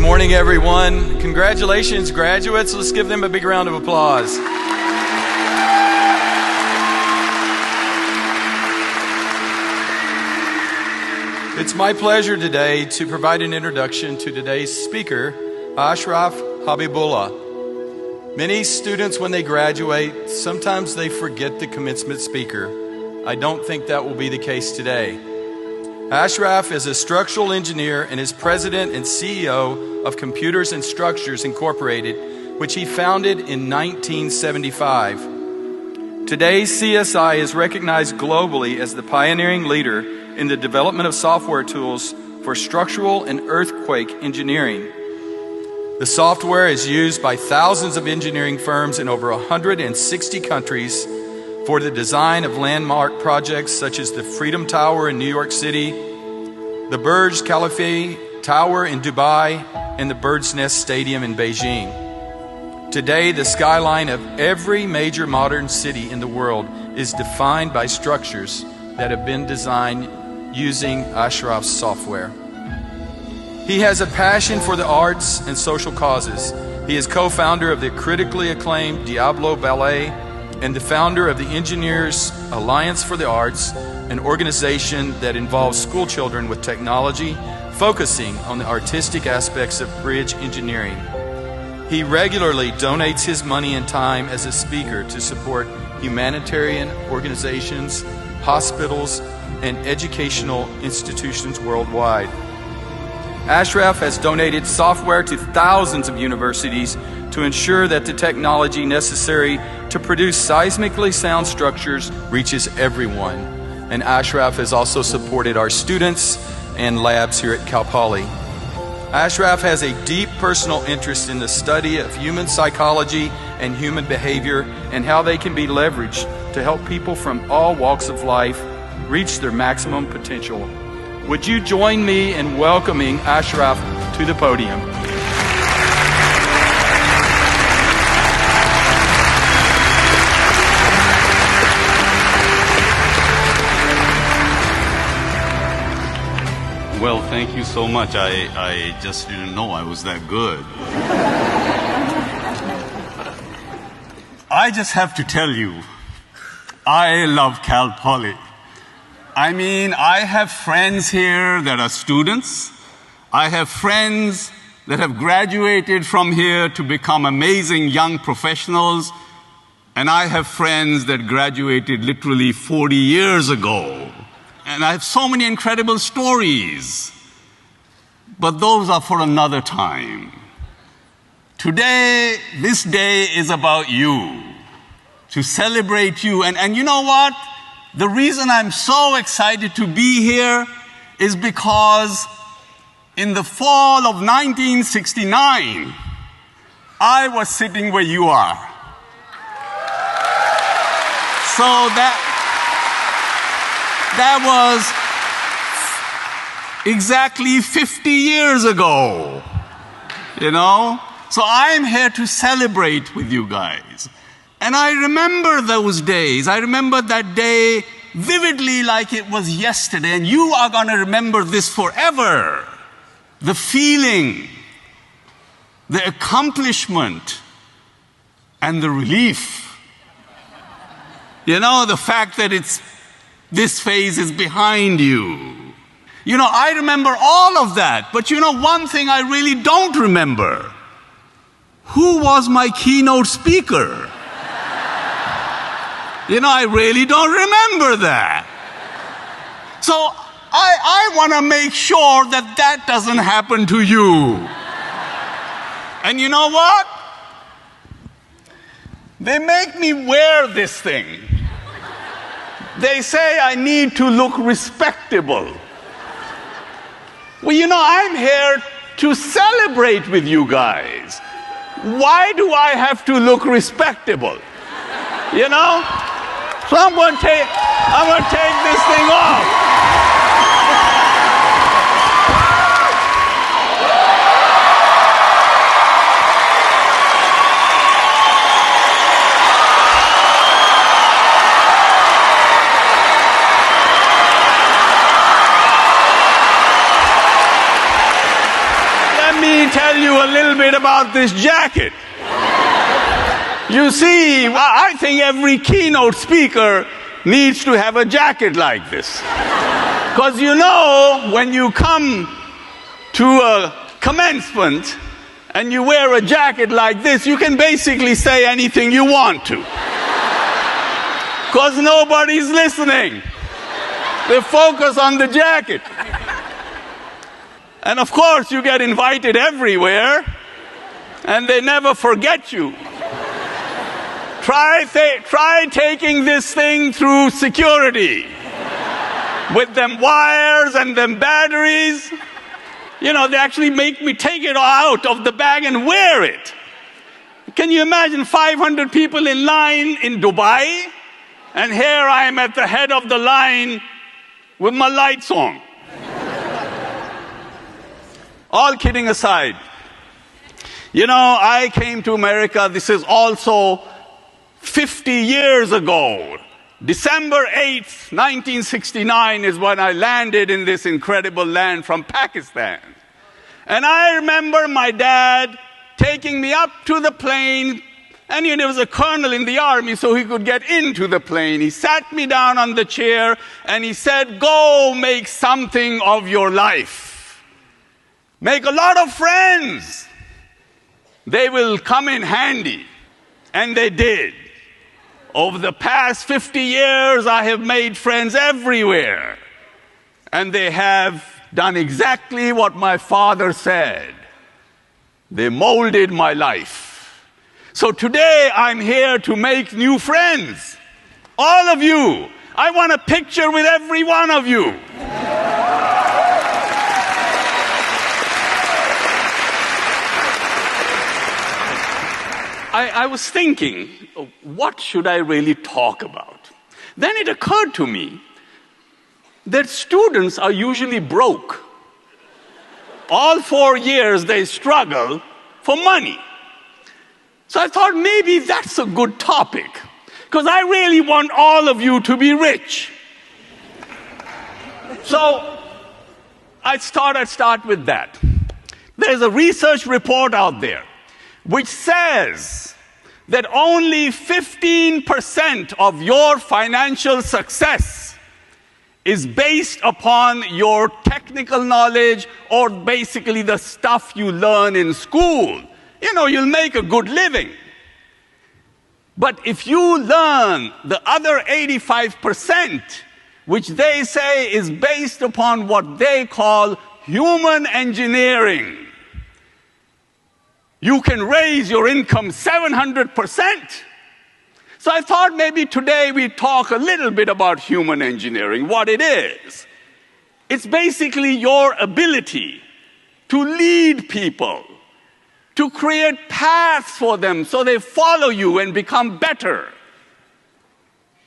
morning, everyone. Congratulations, graduates. Let's give them a big round of applause. It's my pleasure today to provide an introduction to today's speaker, Ashraf Habibullah. Many students, when they graduate, sometimes they forget the commencement speaker. I don't think that will be the case today. Ashraf is a structural engineer and is president and CEO of Computers and Structures Incorporated, which he founded in 1975. Today, CSI is recognized globally as the pioneering leader in the development of software tools for structural and earthquake engineering. The software is used by thousands of engineering firms in over 160 countries for the design of landmark projects such as the Freedom Tower in New York City, the Burj Khalifa Tower in Dubai, and the Bird's Nest Stadium in Beijing. Today, the skyline of every major modern city in the world is defined by structures that have been designed using Ashraf's software. He has a passion for the arts and social causes. He is co-founder of the critically acclaimed Diablo Ballet and the founder of the Engineers Alliance for the Arts, an organization that involves school children with technology, focusing on the artistic aspects of bridge engineering. He regularly donates his money and time as a speaker to support humanitarian organizations, hospitals, and educational institutions worldwide. Ashraf has donated software to thousands of universities to ensure that the technology necessary to produce seismically sound structures reaches everyone. And Ashraf has also supported our students and labs here at Cal Poly. Ashraf has a deep personal interest in the study of human psychology and human behavior and how they can be leveraged to help people from all walks of life reach their maximum potential. Would you join me in welcoming Ashraf to the podium? Well, thank you so much. I just didn't know I was that good. I just have to tell you, I love Cal Poly. I mean, I have friends here that are students. I have friends that have graduated from here to become amazing young professionals. And I have friends that graduated literally 40 years ago. And I have so many incredible stories. But those are for another time. Today, this day is about you, to celebrate you. And you know what? The reason I'm so excited to be here is because in the fall of 1969, I was sitting where you are. So that was exactly 50 years ago, you know? So I'm here to celebrate with you guys. And I remember those days. I remember that day vividly like it was yesterday. And you are going to remember this forever. The feeling, the accomplishment, and the relief. You know, the fact that this phase is behind you. You know, I remember all of that. But you know, one thing I really don't remember. Who was my keynote speaker? You know, I really don't remember that. So I want to make sure that that doesn't happen to you. And you know what? They make me wear this thing. They say I need to look respectable. Well, you know, I'm here to celebrate with you guys. Why do I have to look respectable? You know? So I'm going to take this thing off. tell you a little bit about this jacket. You see, I think every keynote speaker needs to have a jacket like this. Because you know, when you come to a commencement and you wear a jacket like this, you can basically say anything you want to. Because nobody's listening. They focus on the jacket. And of course, you get invited everywhere, and they never forget you. Try taking this thing through security with them wires and them batteries. You know, they actually make me take it out of the bag and wear it. Can you imagine 500 people in line in Dubai? And here I am at the head of the line with my lights on. All kidding aside, you know, I came to America, this is also 50 years ago. December 8th, 1969 is when I landed in this incredible land from Pakistan. And I remember my dad taking me up to the plane, and there was a colonel in the army, so he could get into the plane. He sat me down on the chair, and he said, "Go make something of your life. Make a lot of friends. They will come in handy." And they did. Over the past 50 years, I have made friends everywhere. And they have done exactly what my father said. They molded my life. So today, I'm here to make new friends. All of you. I want a picture with every one of you. I was thinking, what should I really talk about? Then it occurred to me that students are usually broke. All 4 years they struggle for money. So I thought maybe that's a good topic, because I really want all of you to be rich. So I thought I'd start with that. There's a research report out there which says that only 15% of your financial success is based upon your technical knowledge or basically the stuff you learn in school. You know, you'll make a good living. But if you learn the other 85%, which they say is based upon what they call human engineering, you can raise your income 700%. So I thought maybe today we'd talk a little bit about human engineering, what it is. It's basically your ability to lead people, to create paths for them so they follow you and become better.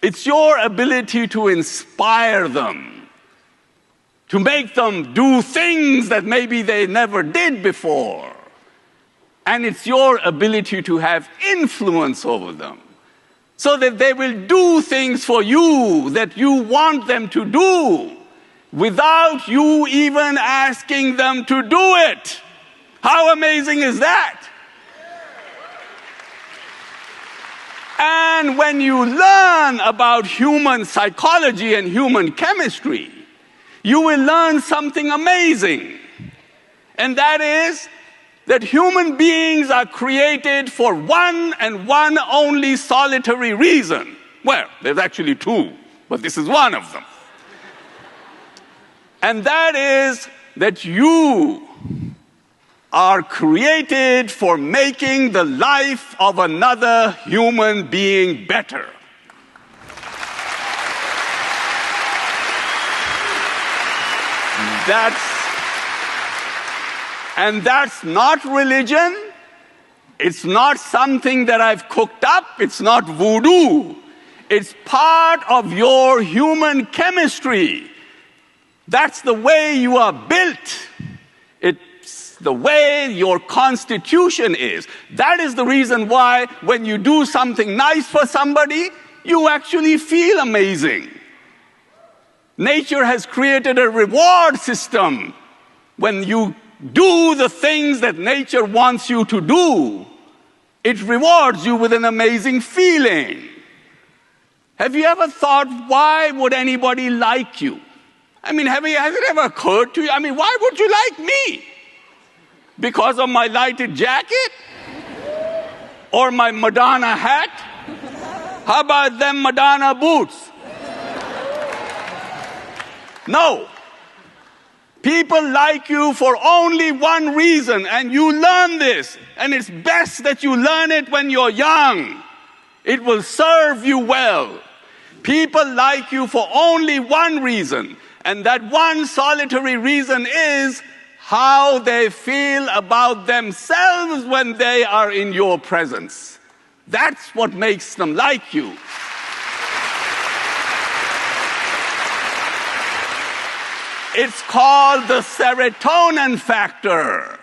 It's your ability to inspire them, to make them do things that maybe they never did before. And it's your ability to have influence over them so that they will do things for you that you want them to do without you even asking them to do it. How amazing is that? And when you learn about human psychology and human chemistry, you will learn something amazing. And that is that human beings are created for one and one only solitary reason. Well, there's actually two, but this is one of them. And that is that you are created for making the life of another human being better. That's not religion. It's not something that I've cooked up. It's not voodoo. It's part of your human chemistry. That's the way you are built. It's the way your constitution is. That is the reason why when you do something nice for somebody, you actually feel amazing. Nature has created a reward system when you do the things that nature wants you to do, it rewards you with an amazing feeling. Have you ever thought, why would anybody like you? I mean, has it ever occurred to you? I mean, why would you like me? Because of my lighted jacket? Or my Madonna hat? How about them Madonna boots? No. People like you for only one reason, and you learn this, and it's best that you learn it when you're young. It will serve you well. People like you for only one reason, and that one solitary reason is how they feel about themselves when they are in your presence. That's what makes them like you. It's called the serotonin factor.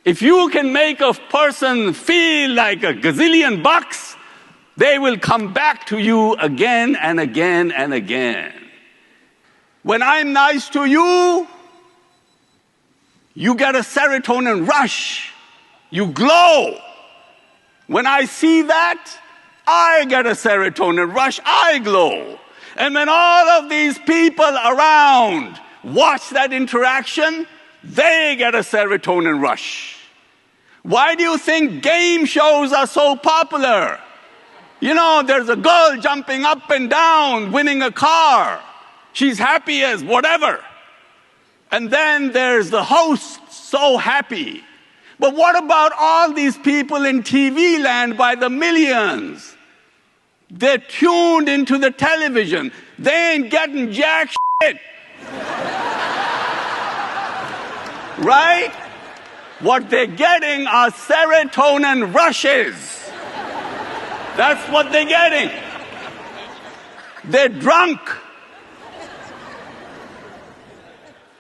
If you can make a person feel like a gazillion bucks, they will come back to you again and again and again. When I'm nice to you, you get a serotonin rush. You glow. When I see that, I get a serotonin rush. I glow. And when all of these people around watch that interaction, they get a serotonin rush. Why do you think game shows are so popular? You know, there's a girl jumping up and down, winning a car. She's happy as whatever. And then there's the host, so happy. But what about all these people in TV land by the millions? They're tuned into the television. They ain't getting jack shit. Right? What they're getting are serotonin rushes. That's what they're getting. They're drunk.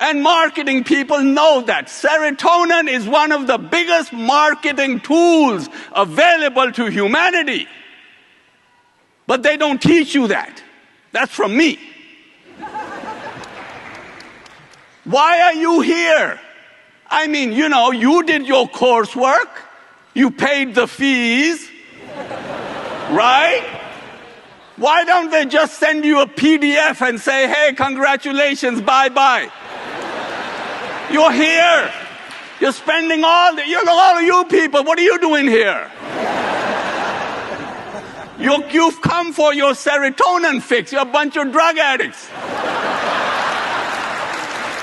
And marketing people know that. Serotonin is one of the biggest marketing tools available to humanity. But they don't teach you that. That's from me. Why are you here? I mean, you know, you did your coursework. You paid the fees. Right? Why don't they just send you a PDF and say, hey, congratulations, bye-bye. You're here. You're spending all of you people, what are you doing here? You've come for your serotonin fix. You're a bunch of drug addicts.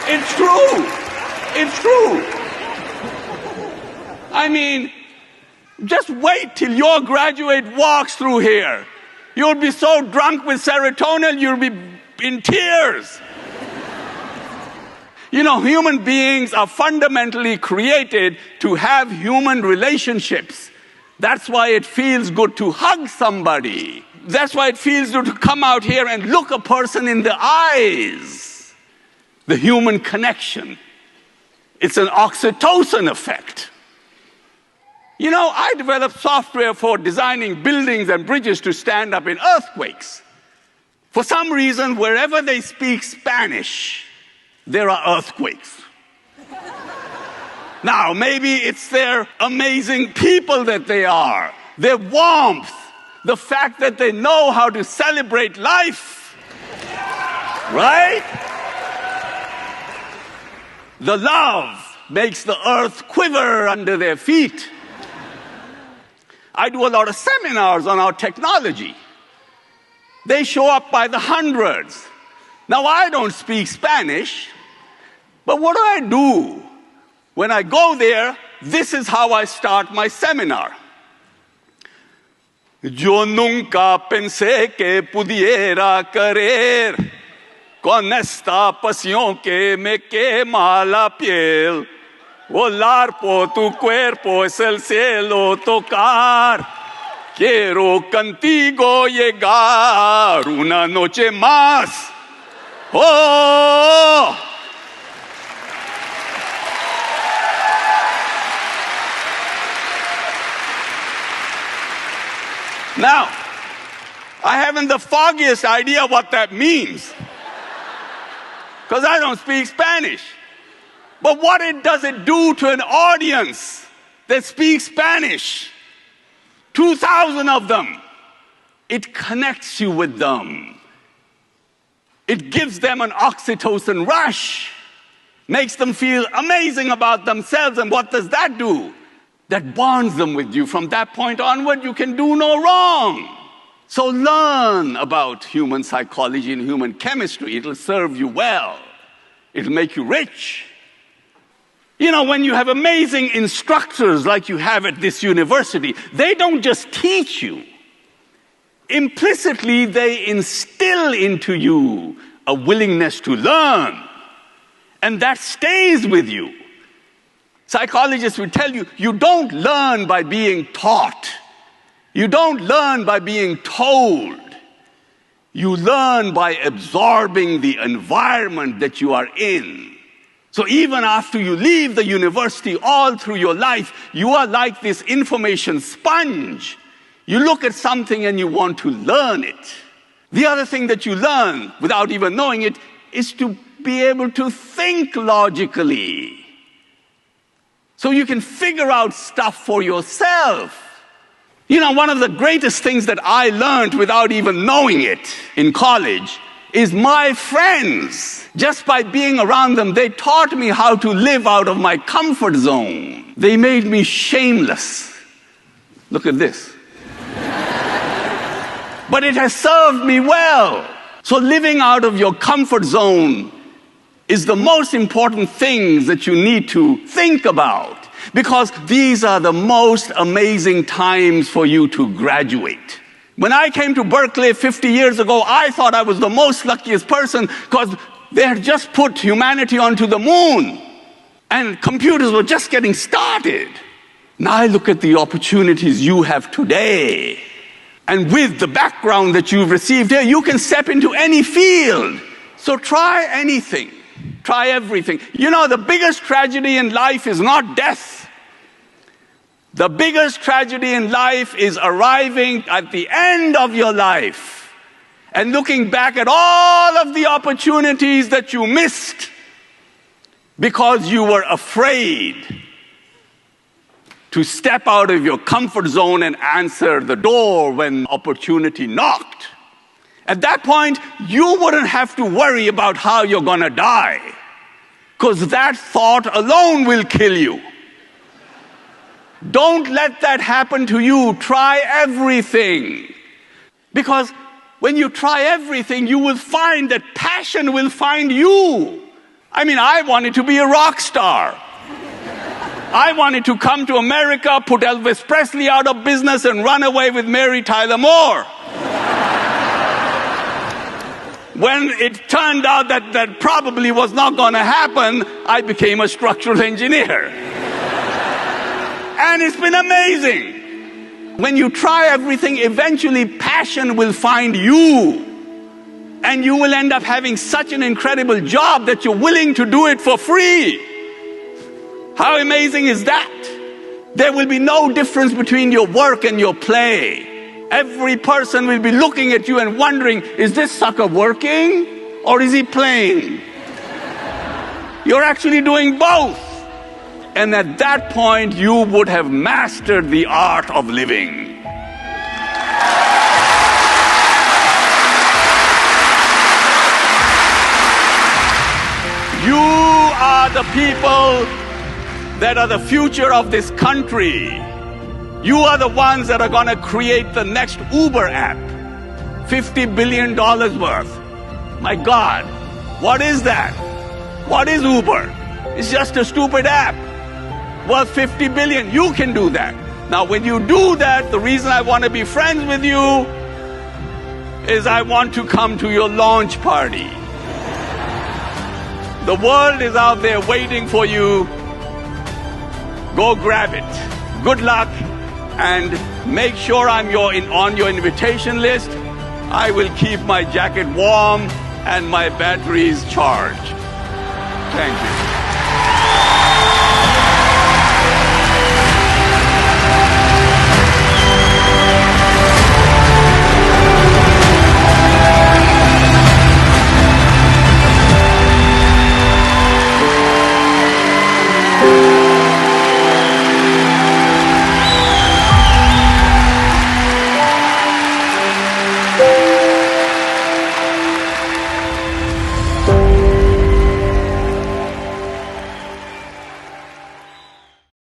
It's true. It's true. I mean, just wait till your graduate walks through here. You'll be so drunk with serotonin, you'll be in tears. You know, human beings are fundamentally created to have human relationships. That's why it feels good to hug somebody. That's why it feels good to come out here and look a person in the eyes. The human connection. It's an oxytocin effect. You know, I developed software for designing buildings and bridges to stand up in earthquakes. For some reason, wherever they speak Spanish, there are earthquakes. Now, maybe it's their amazing people that they are, their warmth, the fact that they know how to celebrate life. Right? The love makes the earth quiver under their feet. I do a lot of seminars on our technology. They show up by the hundreds. Now, I don't speak Spanish, but what do? When I go there, this is how I start my seminar. Yo nunca pensé que pudiera querer con esta pasión que me quema la piel. Volar por tu cuerpo es el cielo tocar. Quiero contigo llegar una noche más. Oh! Now, I haven't the foggiest idea what that means, because I don't speak Spanish. But what does it do to an audience that speaks Spanish? 2,000 of them. It connects you with them. It gives them an oxytocin rush, makes them feel amazing about themselves. And what does that do? That bonds them with you. From that point onward, you can do no wrong. So learn about human psychology and human chemistry. It'll serve you well. It'll make you rich. You know, when you have amazing instructors like you have at this university, they don't just teach you. Implicitly, they instill into you a willingness to learn. And that stays with you. Psychologists will tell you, you don't learn by being taught. You don't learn by being told. You learn by absorbing the environment that you are in. So even after you leave the university, all through your life, you are like this information sponge. You look at something and you want to learn it. The other thing that you learn, without even knowing it, is to be able to think logically. So you can figure out stuff for yourself. You know, one of the greatest things that I learned without even knowing it in college is my friends. Just by being around them, they taught me how to live out of my comfort zone. They made me shameless. Look at this. But it has served me well. So living out of your comfort zone is the most important thing that you need to think about, because these are the most amazing times for you to graduate. When I came to Berkeley 50 years ago, I thought I was the most luckiest person because they had just put humanity onto the moon and computers were just getting started. Now I look at the opportunities you have today. And with the background that you've received here, you can step into any field. So try anything. Try everything. You know, the biggest tragedy in life is not death. The biggest tragedy in life is arriving at the end of your life and looking back at all of the opportunities that you missed because you were afraid to step out of your comfort zone and answer the door when opportunity knocked. At that point, you wouldn't have to worry about how you're going to die, because that thought alone will kill you. Don't let that happen to you. Try everything. Because when you try everything, you will find that passion will find you. I mean, I wanted to be a rock star. I wanted to come to America, put Elvis Presley out of business, and run away with Mary Tyler Moore. When it turned out that that probably was not going to happen, I became a structural engineer. And it's been amazing. When you try everything, eventually passion will find you. And you will end up having such an incredible job that you're willing to do it for free. How amazing is that? There will be no difference between your work and your play. Every person will be looking at you and wondering, is this sucker working or is he playing? You're actually doing both. And at that point, you would have mastered the art of living. You are the people that are the future of this country. You are the ones that are going to create the next Uber app. $50 billion worth. My God, what is that? What is Uber? It's just a stupid app worth $50 billion. You can do that. Now, when you do that, the reason I want to be friends with you is I want to come to your launch party. The world is out there waiting for you. Go grab it. Good luck, and make sure I'm on your invitation list. I will keep my jacket warm and my batteries charged. Thank you.